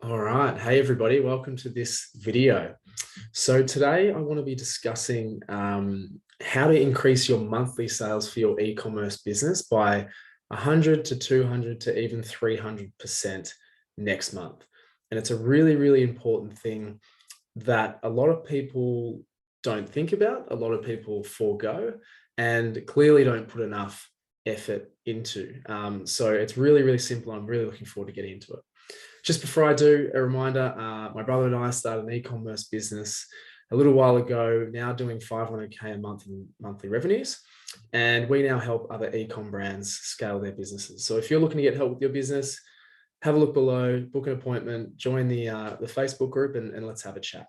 All right. Hey, everybody. Welcome to this video. So today I want to be discussing how to increase your monthly sales for your e-commerce business by 100 to 200 to even 300% next month. And it's a really, really important thing that a lot of people don't think about, a lot of people forego, and clearly don't put enough effort into. So it's really, really simple. I'm really looking forward to getting into it. Just before I do, a reminder, my brother and I started an e-commerce business a little while ago, now doing 500K a month in monthly revenues. And we now help other e-com brands scale their businesses. So if you're looking to get help with your business, have a look below, book an appointment, join the Facebook group, and let's have a chat.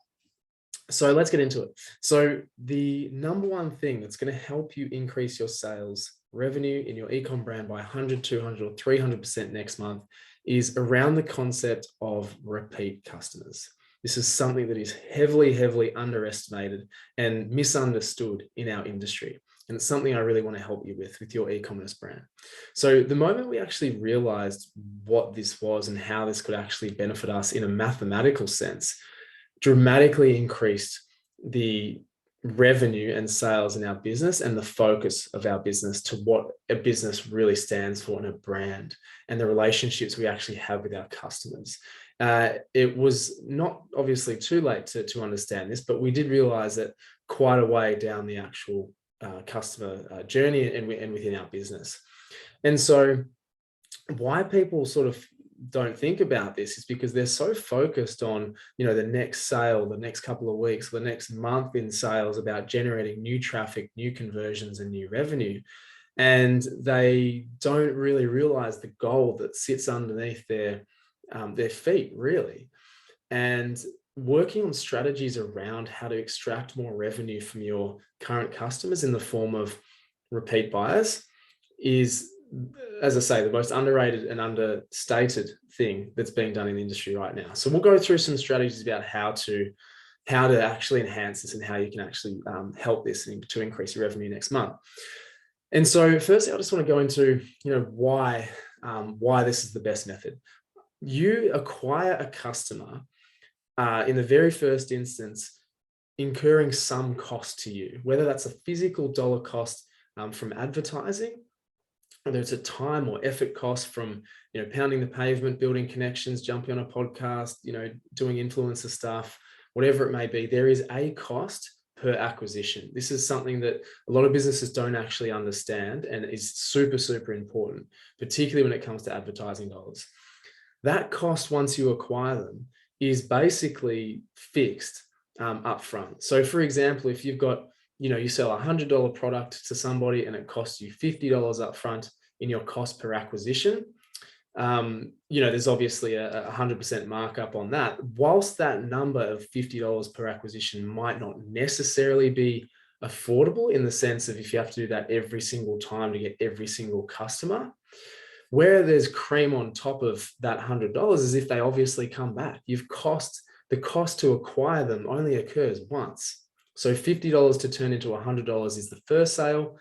So let's get into it. So the number one thing that's going to help you increase your sales revenue in your e-com brand by 100, 200, or 300% next month is around the concept of repeat customers. This is something that is heavily, heavily underestimated and misunderstood in our industry. And it's something I really want to help you with your e-commerce brand. So the moment we actually realized what this was and how this could actually benefit us in a mathematical sense, dramatically increased the revenue and sales in our business and the focus of our business to what a business really stands for in a brand and the relationships we actually have with our customers. It was not obviously too late to understand this, but we did realize that quite a way down the actual customer journey and within our business. And so why people sort of don't think about this is because they're so focused on, the next sale, the next couple of weeks, the next month in sales, about generating new traffic, new conversions, and new revenue. And they don't really realize the goal that sits underneath their feet, really. And working on strategies around how to extract more revenue from your current customers in the form of repeat buyers is, as I say, the most underrated and understated thing that's being done in the industry right now. So we'll go through some strategies about how to actually enhance this and how you can actually help this to increase your revenue next month. And so firstly, I just want to go into, why this is the best method. You acquire a customer in the very first instance, incurring some cost to you, whether that's a physical dollar cost from advertising, whether it's a time or effort cost from, pounding the pavement, building connections, jumping on a podcast, doing influencer stuff, whatever it may be, there is a cost per acquisition. This is something that a lot of businesses don't actually understand and is super, super important, particularly when it comes to advertising dollars. That cost, once you acquire them, is basically fixed up front. So for example, if you've got, you sell a $100 product to somebody and it costs you $50 up front in your cost per acquisition, there's obviously a 100% markup on that. Whilst that number of $50 per acquisition might not necessarily be affordable in the sense of if you have to do that every single time to get every single customer, where there's cream on top of that $100 is if they obviously come back. The cost to acquire them only occurs once. So $50 to turn into $100 is the first sale.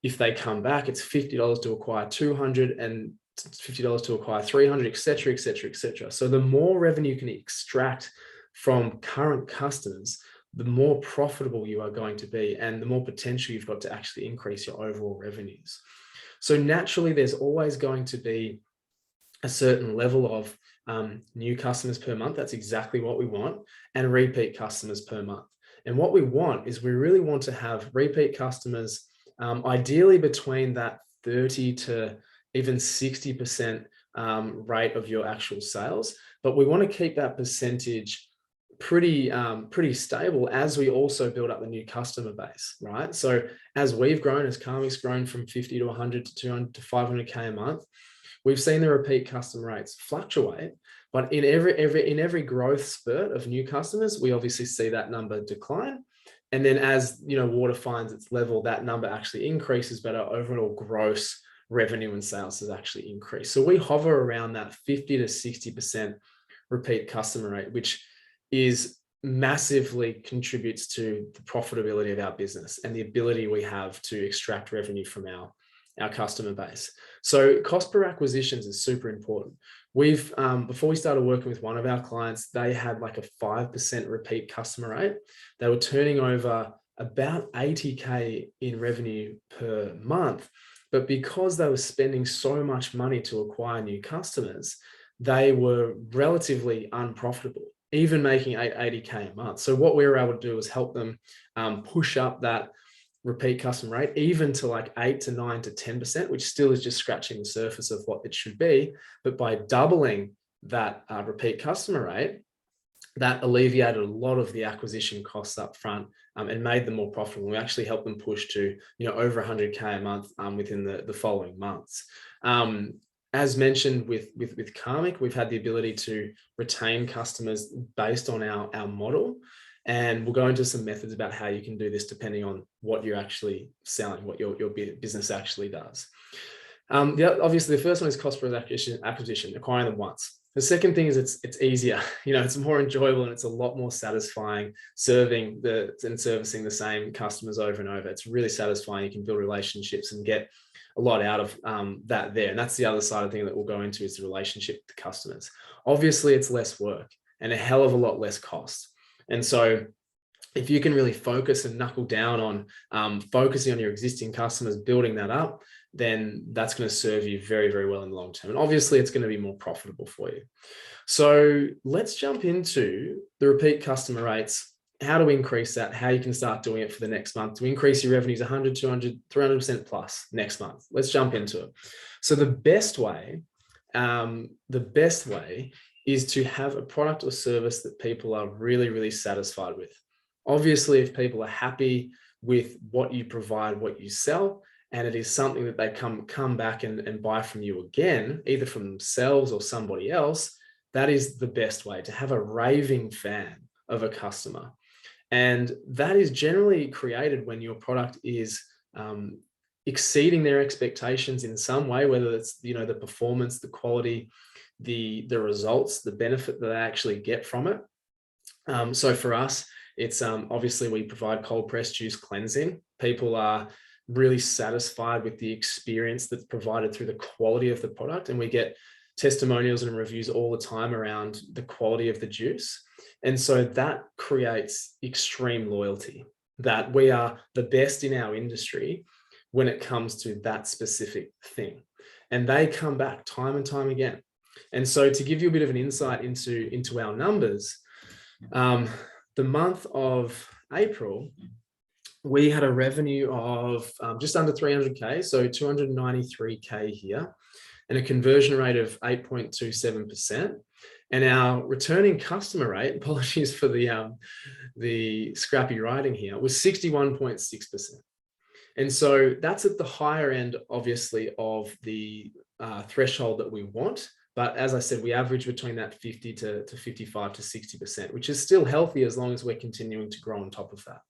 If they come back, it's $50 to acquire 200 and $50 to acquire 300, et cetera, et cetera, et cetera. So the more revenue you can extract from current customers, the more profitable you are going to be and the more potential you've got to actually increase your overall revenues. So naturally, there's always going to be a certain level of new customers per month. That's exactly what we want, and repeat customers per month. And what we want is we really want to have repeat customers, ideally between that 30 to even 60% rate of your actual sales. But we want to keep that percentage pretty stable as we also build up the new customer base, right? So as we've grown, as Karmic's grown from 50 to 100 to 200 to 500K a month, we've seen the repeat customer rates fluctuate, but in every growth spurt of new customers, we obviously see that number decline. And then as water finds its level, that number actually increases, but our overall gross revenue and sales has actually increased. So we hover around that 50 to 60% repeat customer rate, which is massively contributes to the profitability of our business and the ability we have to extract revenue from our customer base. So cost per acquisitions is super important. We've, before we started working with one of our clients, they had like a 5% repeat customer rate. They were turning over about 80K in revenue per month. But because they were spending so much money to acquire new customers, they were relatively unprofitable, even making 80K a month. So what we were able to do was help them push up that repeat customer rate, even to like 8 to 9 to 10%, which still is just scratching the surface of what it should be. But by doubling that repeat customer rate, that alleviated a lot of the acquisition costs up front and made them more profitable. We actually helped them push to, over 100K a month within the following months. As mentioned with Karmic, we've had the ability to retain customers based on our model. And we'll go into some methods about how you can do this depending on what you're actually selling, what your business actually does. Obviously, the first one is cost per acquisition, acquiring them once. The second thing is it's easier, it's more enjoyable, and it's a lot more satisfying serving and servicing the same customers over and over. It's really satisfying. You can build relationships and get a lot out of that there. And that's the other side of the thing that we'll go into, is the relationship with the customers. Obviously, it's less work and a hell of a lot less cost. And so if you can really focus and knuckle down on focusing on your existing customers, building that up, then that's going to serve you very, very well in the long term. And obviously, it's going to be more profitable for you. So let's jump into the repeat customer rates, how to increase that, how you can start doing it for the next month to increase your revenues 100, 200, 300% plus next month. Let's jump into it. So the best way is to have a product or service that people are really, really satisfied with. Obviously, if people are happy with what you provide, what you sell, and it is something that they come back and buy from you again, either from themselves or somebody else, that is the best way, to have a raving fan of a customer. And that is generally created when your product is exceeding their expectations in some way, whether it's, the performance, the quality, the results, the benefit that they actually get from it. So for us, it's obviously we provide cold pressed juice cleansing. People are really satisfied with the experience that's provided through the quality of the product. And we get testimonials and reviews all the time around the quality of the juice. And so that creates extreme loyalty, that we are the best in our industry when it comes to that specific thing. And they come back time and time again. And so to give you a bit of an insight into our numbers, the month of April, we had a revenue of just under 300K, so 293K here, and a conversion rate of 8.27%. And our returning customer rate, apologies for the scrappy writing here, was 61.6%. And so that's at the higher end, obviously, of the threshold that we want. But as I said, we average between that 50 to 55 to 60%, which is still healthy as long as we're continuing to grow on top of that.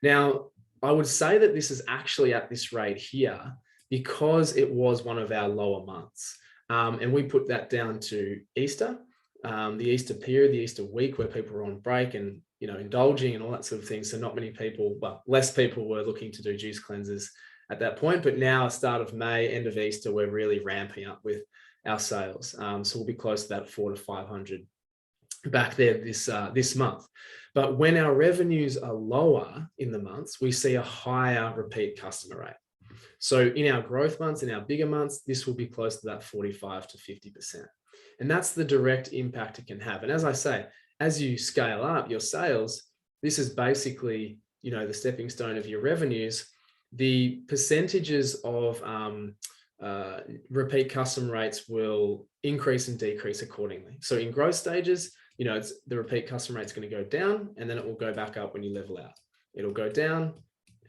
Now, I would say that this is actually at this rate here because it was one of our lower months. And we put that down to Easter, the Easter period, the Easter week, where people were on break and, indulging and all that sort of thing. So not many people, well, less people were looking to do juice cleansers at that point. But now, start of May, end of Easter, we're really ramping up with our sales. So we'll be close to that 400 to 500 back there this month. But when our revenues are lower in the months, we see a higher repeat customer rate. So in our growth months, in our bigger months, this will be close to that 45 to 50%. And that's the direct impact it can have. And as I say, as you scale up your sales, this is basically, the stepping stone of your revenues. The percentages of repeat customer rates will increase and decrease accordingly. So in growth stages, the repeat customer rate is going to go down, and then it will go back up when you level out. It'll go down,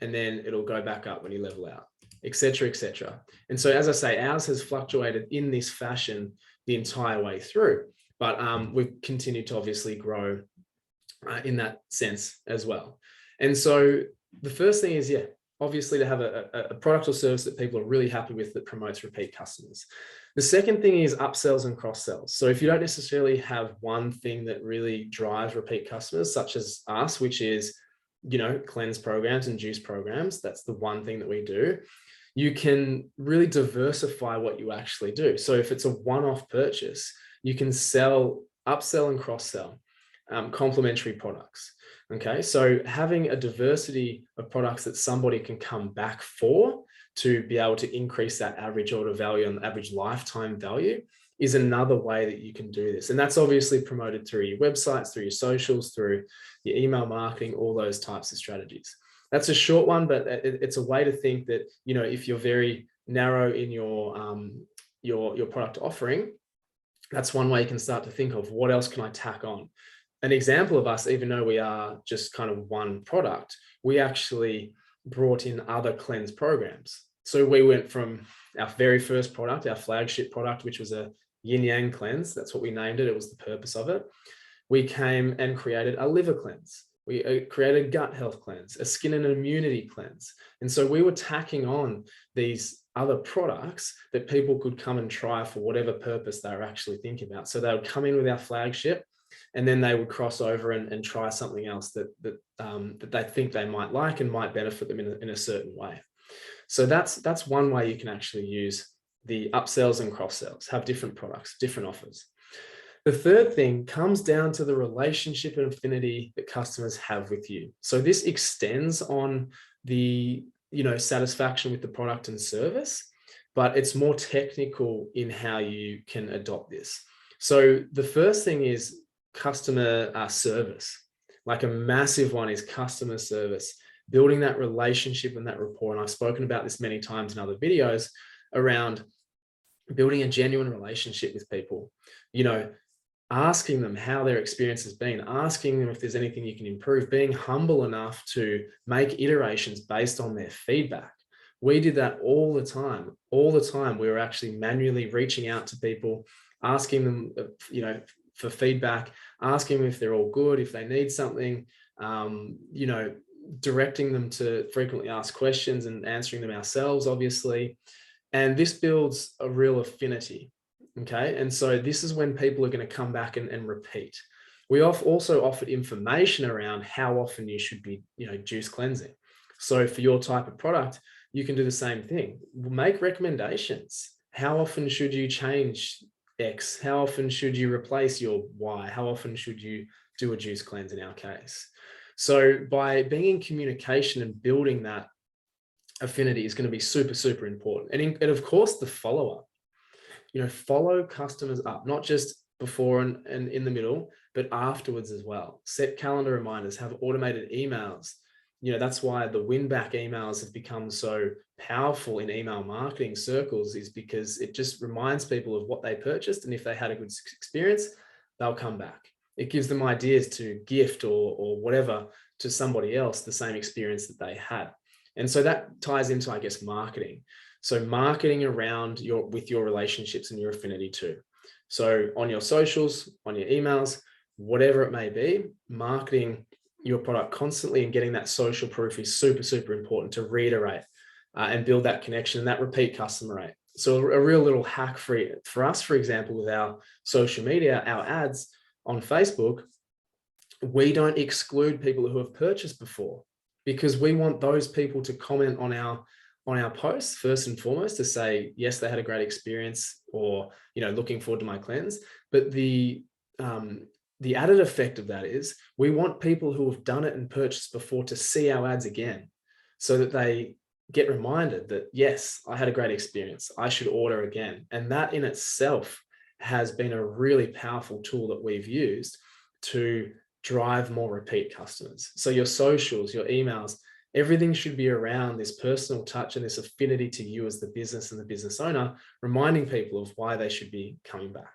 and then it'll go back up when you level out, et cetera, et cetera. And so, as I say, ours has fluctuated in this fashion the entire way through, but we've continued to obviously grow in that sense as well. And so the first thing is, obviously to have a product or service that people are really happy with that promotes repeat customers. The second thing is upsells and cross sells. So if you don't necessarily have one thing that really drives repeat customers, such as us, which is, cleanse programs and juice programs, that's the one thing that we do. you can really diversify what you actually do. So if it's a one-off purchase, you can upsell and cross-sell complementary products. Okay, so having a diversity of products that somebody can come back for to be able to increase that average order value and average lifetime value is another way that you can do this. And that's obviously promoted through your websites, through your socials, through your email marketing, all those types of strategies. That's a short one, but it's a way to think that, you know, if you're very narrow in your product offering, that's one way you can start to think of what else can I tack on. An example of us, even though we are just kind of one product, we actually brought in other cleanse programs. So we went from our very first product, our flagship product, which was a yin yang cleanse. That's what we named it. It was the purpose of it. We came and created a liver cleanse. We created a gut health cleanse, a skin and immunity cleanse. And so we were tacking on these other products that people could come and try for whatever purpose they were actually thinking about. So they would come in with our flagship, and then they would cross over and try something else that they think they might like and might benefit them in a certain way. So that's one way you can actually use the upsells and cross sells, have different products, different offers. The third thing comes down to the relationship and affinity that customers have with you. So this extends on the, you know, satisfaction with the product and service, but it's more technical in how you can adopt this. So the first thing is customer service. Like a massive one is customer service, building that relationship and that rapport. And I've spoken about this many times in other videos around building a genuine relationship with people, you know, asking them how their experience has been, asking them if there's anything you can improve, being humble enough to make iterations based on their feedback. We did that all the time. All the time, we were actually manually reaching out to people, asking them, you know, for feedback, asking them if they're all good, if they need something, you know, directing them to frequently asked questions and answering them ourselves, obviously. And this builds a real affinity. Okay. And so this is when people are going to come back and repeat. We also offered information around how often you should be, you know, juice cleansing. So for your type of product, you can do the same thing. Make recommendations. How often should you change X? How often should you replace your Y? How often should you do a juice cleanse in our case? So by being in communication and building that affinity is going to be super, super important. And of course, the follow-up. You know, follow customers up, not just before and in the middle, but afterwards as well. Set calendar reminders, have automated emails. You know, that's why the win back emails have become so powerful in email marketing circles, is because it just reminds people of what they purchased. And if they had a good experience, they'll come back. It gives them ideas to gift or whatever to somebody else, the same experience that they had. And so that ties into, I guess, marketing. So marketing around with your relationships and your affinity too. So on your socials, on your emails, whatever it may be, marketing your product constantly and getting that social proof is super, super important to reiterate and build that connection and that repeat customer rate. So a real little hack for us, for example, with our social media, our ads on Facebook, we don't exclude people who have purchased before, because we want those people to comment on our posts first and foremost, to say, yes, they had a great experience, or, you know, looking forward to my cleanse. But the added effect of that is we want people who have done it and purchased before to see our ads again, so that they get reminded that, yes, I had a great experience, I should order again. And that in itself has been a really powerful tool that we've used to drive more repeat customers. So your socials, your emails, everything should be around this personal touch and this affinity to you as the business and the business owner, reminding people of why they should be coming back.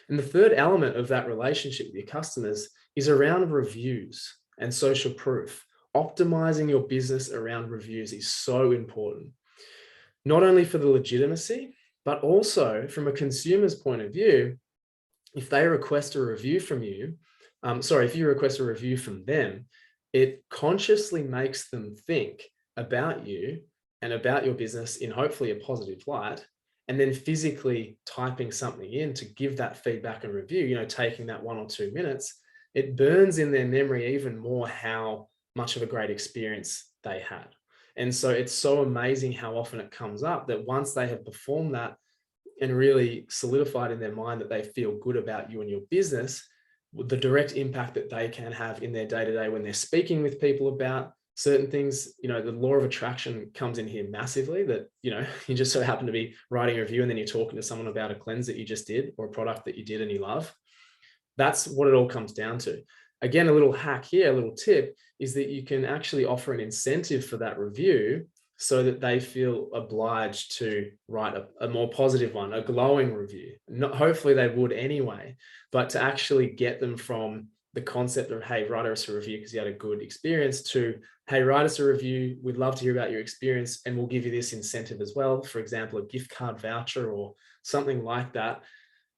And the third element of that relationship with your customers is around reviews and social proof. Optimizing your business around reviews is so important, not only for the legitimacy, but also from a consumer's point of view. If they request a review from you, if you request a review from them, it consciously makes them think about you and about your business in hopefully a positive light, and then physically typing something in to give that feedback and review, you know, taking that 1 or 2 minutes, it burns in their memory even more how much of a great experience they had. And so it's so amazing how often it comes up that once they have performed that and really solidified in their mind that they feel good about you and your business, the direct impact that they can have in their day-to-day when they're speaking with people about certain things, the law of attraction comes in here massively, that, you just so happen to be writing a review and then you're talking to someone about a cleanse that you just did or a product that you did and you love. That's what it all comes down to. Again, a little hack here, a little tip is that you can actually offer an incentive for that review so that they feel obliged to write a more positive one, a glowing review. Hopefully they would anyway, but to actually get them from the concept of, hey, write us a review because you had a good experience, to, hey, write us a review, we'd love to hear about your experience and we'll give you this incentive as well. For example, a gift card voucher or something like that.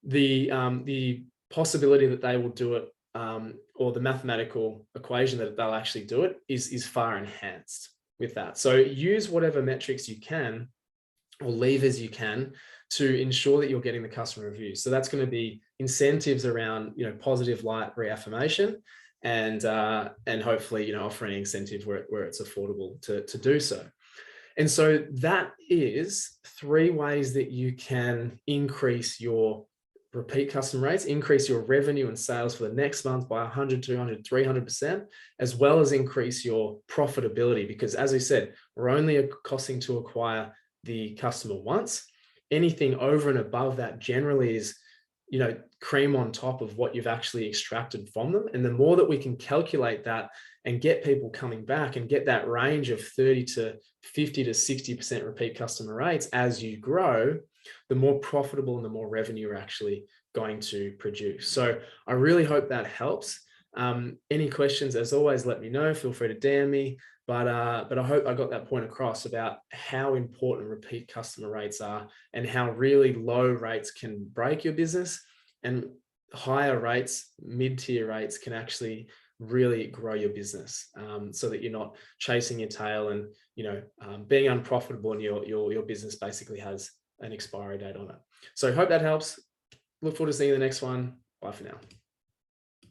The possibility that they will do it, or the mathematical equation that they'll actually do it is far enhanced with that. So use whatever metrics you can or levers you can to ensure that you're getting the customer reviews. So that's going to be incentives around, positive light reaffirmation and hopefully, offering an incentive where it's affordable to do so. And so that is 3 ways that you can increase your repeat customer rates, increase your revenue and sales for the next month by 100, 200, 300%, as well as increase your profitability. Because as I said, we're only costing to acquire the customer once. Anything over and above that generally is, cream on top of what you've actually extracted from them. And the more that we can calculate that and get people coming back and get that range of 30 to 50 to 60% repeat customer rates as you grow, the more profitable and the more revenue you're actually going to produce. So I really hope that helps. Any questions, as always, let me know. Feel free to DM me. But I hope I got that point across about how important repeat customer rates are and how really low rates can break your business, and higher rates, mid-tier rates, can actually really grow your business, so that you're not chasing your tail and being unprofitable and your business basically has an expiry date on it. So I hope that helps. Look forward to seeing you in the next one. Bye for now.